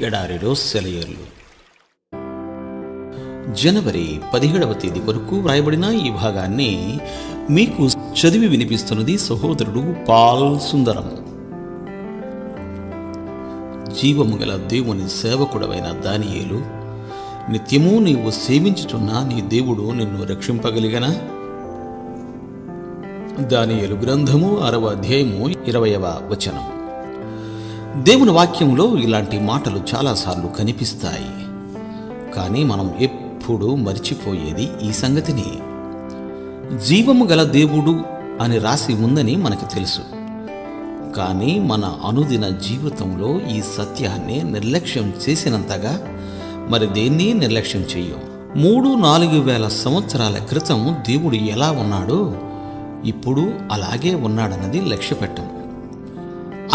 ఎడారిలో సెలయేర్లు. జనవరి 17వ తేదీ వరకు వ్రాయబడిన ఈ భాగాన్ని మీకు చదివి వినిపిస్తున్నది సహోదరుడు పాల్ సుందరం. జీవము గల దేవుని సేవకుడవైన దానియేలు, నిత్యము నీవు సేవించుచున్న నీ దేవుడు నిన్ను రక్షింపగలిగనా? దానియేలు గ్రంథము 6వ అధ్యాయము 20వ వచనం. దేవుని వాక్యంలో ఇలాంటి మాటలు చాలాసార్లు కనిపిస్తాయి. కానీ మనం ఎప్పుడూ మర్చిపోయేది ఈ సంగతిని. జీవము గల దేవుడు అని రాసి ఉందని మనకు తెలుసు. కానీ మన అనుదిన జీవితంలో ఈ సత్యాన్ని నిర్లక్ష్యం చేసినంతగా మరి దేన్ని నిర్లక్ష్యం చెయ్యం. 3-4 వేల సంవత్సరాల క్రితం దేవుడు ఎలా ఉన్నాడో ఇప్పుడు అలాగే ఉన్నాడన్నది లక్ష్య పెట్టం.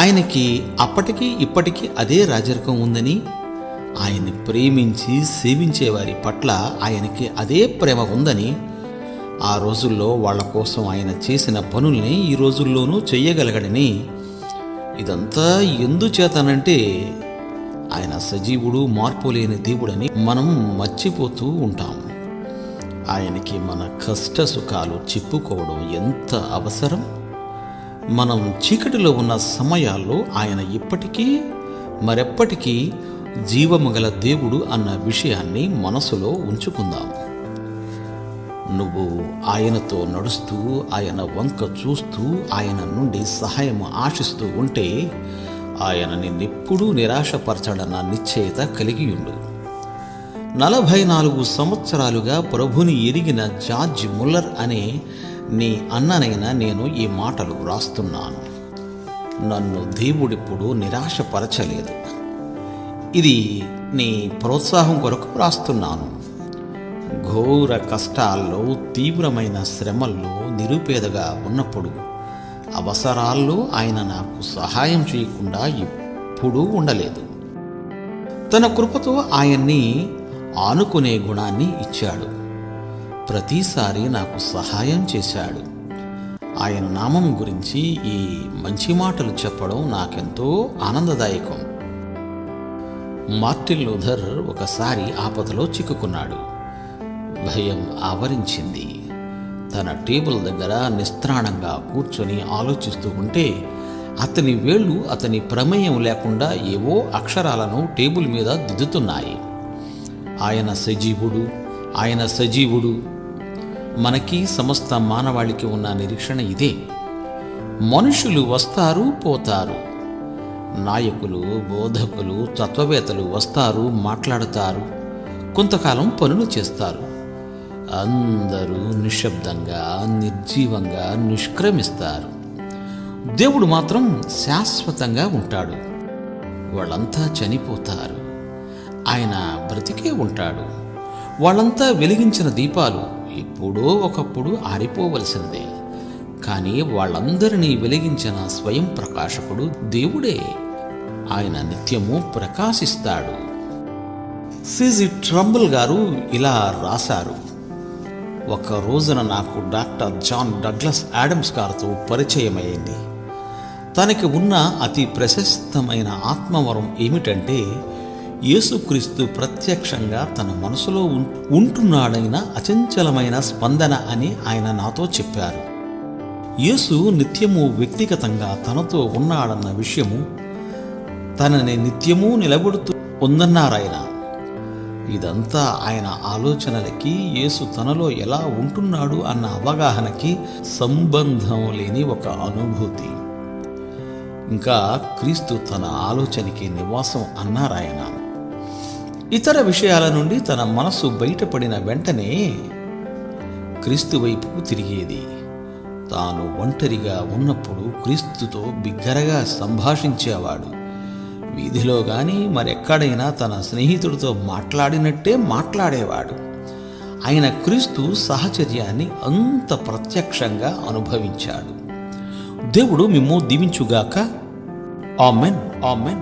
ఆయనకి అప్పటికీ ఇప్పటికీ అదే రాజరికం ఉందని, ఆయన్ని ప్రేమించి సేవించే వారి పట్ల ఆయనకి అదే ప్రేమ ఉందని, ఆ రోజుల్లో వాళ్ళ కోసం ఆయన చేసిన పనుల్ని ఈ రోజుల్లోనూ చెయ్యగలగడని, ఇదంతా ఎందుచేతనంటే ఆయన సజీవుడు, మార్పు లేని దేవుడని మనం మర్చిపోతూ ఉంటాం. ఆయనకి మన కష్ట సుఖాలు చెప్పుకోవడం ఎంత అవసరం. మనం చీకటిలో ఉన్న సమయాల్లో ఆయన ఇప్పటికీ మరెప్పటికీ జీవము గల దేవుడు అన్న విషయాన్ని మనసులో ఉంచుకుందాం. నువ్వు ఆయనతో నడుస్తూ, ఆయన వంక చూస్తూ, ఆయన నుండి సహాయం ఆశిస్తూ ఉంటే ఆయన నిన్నెప్పుడూ నిరాశపరచడన్న నిశ్చయత కలిగియుండు. 44 సంవత్సరాలుగా ప్రభుని ఎరిగిన జార్జ్ ముల్లర్ అనే నీ అన్ననైనా నేను ఈ మాటలు వ్రాస్తున్నాను. నన్ను దేవుడిప్పుడు నిరాశపరచలేదు. ఇది నీ ప్రోత్సాహం కొరకు వ్రాస్తున్నాను. ఘోర కష్టాల్లో, తీవ్రమైన శ్రమల్లో, నిరుపేదగా ఉన్నప్పుడు, అవసరాల్లో ఆయన నాకు సహాయం చేయకుండా ఎప్పుడూ ఉండలేదు. తన కృపతో ఆయన్ని ఆనుకునే గుణాన్ని ఇచ్చాడు. ప్రతిసారి నాకు సహాయం చేశాడు. ఆయన నామం గురించి ఈ మంచి మాటలు చెప్పడం నాకెంతో ఆనందదాయకం. మార్టిన్ లూథర్ ఒకసారి ఆపదలో చిక్కుకున్నాడు. భయం ఆవరించింది. తన టేబుల్ దగ్గర నిస్త్రాణంగా కూర్చొని ఆలోచిస్తూ ఉంటే అతని వేళ్ళు అతని ప్రమేయం లేకుండా ఏవో అక్షరాలను టేబుల్ మీద దిద్దుతున్నాయి. ఆయన సజీవుడు, ఆయన సజీవుడు. మనకి, సమస్త మానవాళికి ఉన్న నిరీక్షణ ఇదే. మనుషులు వస్తారు, పోతారు. నాయకులు, బోధకులు, తత్వవేత్తలు వస్తారు, మాట్లాడుతారు, కొంతకాలం పనులు చేస్తారు. అందరూ నిశ్శబ్దంగా, నిర్జీవంగా నిష్క్రమిస్తారు. దేవుడు మాత్రం శాశ్వతంగా ఉంటాడు. వాళ్ళంతా చనిపోతారు, ఆయన బ్రతికే ఉంటాడు. వాళ్ళంతా వెలిగించిన దీపాలు ఎప్పుడో ఒకప్పుడు ఆరిపోవలసినదే. కానీ వాళ్ళందరినీ వెలిగించిన స్వయం ప్రకాశకుడు దేవుడే. ఆయన నిత్యము ప్రకాశిస్తాడు. సిజి ట్రంబుల్ గారు ఇలా రాశారు: ఒక రోజున నాకు డాక్టర్ జాన్ డగ్లస్ ఆడమ్స్ గారితో పరిచయమైంది. తనకి ఉన్న అతి ప్రశస్తమైన ఆత్మవరం ఏమిటంటే యేసుక్రీస్తు ప్రత్యక్షంగా తన మనసులో ఉంటున్నాడైన అచంచలమైన స్పందన అని ఆయన నాతో చెప్పారు. యేసు నిత్యము వ్యక్తిగతంగా తనతో ఉన్నాడన్న విషయము తనని నిత్యము నిలబడుతూ ఉందన్నారాయన. ఇదంతా ఆయన ఆలోచనలకి, యేసు తనలో ఎలా ఉంటున్నాడు అన్న అవగాహనకి సంబంధం లేని ఒక అనుభూతి. ఇంకా క్రీస్తు తన ఆలోచనకి నివాసం అన్నారాయన. ఇతర విషయాల నుండి తన మనసు బయటపడిన వెంటనే క్రీస్తు వైపుకు తిరిగేది. తాను ఒంటరిగా ఉన్నప్పుడు క్రీస్తుతో బిగ్గరగా సంభాషించేవాడు. వీధిలో కానీ మరెక్కడైనా తన స్నేహితుడితో మాట్లాడినట్టే మాట్లాడేవాడు. ఆయన క్రీస్తు సహచర్యాన్ని అంత ప్రత్యక్షంగా అనుభవించాడు. దేవుడు మిమ్ము దీవించుగాక. Amen, amen.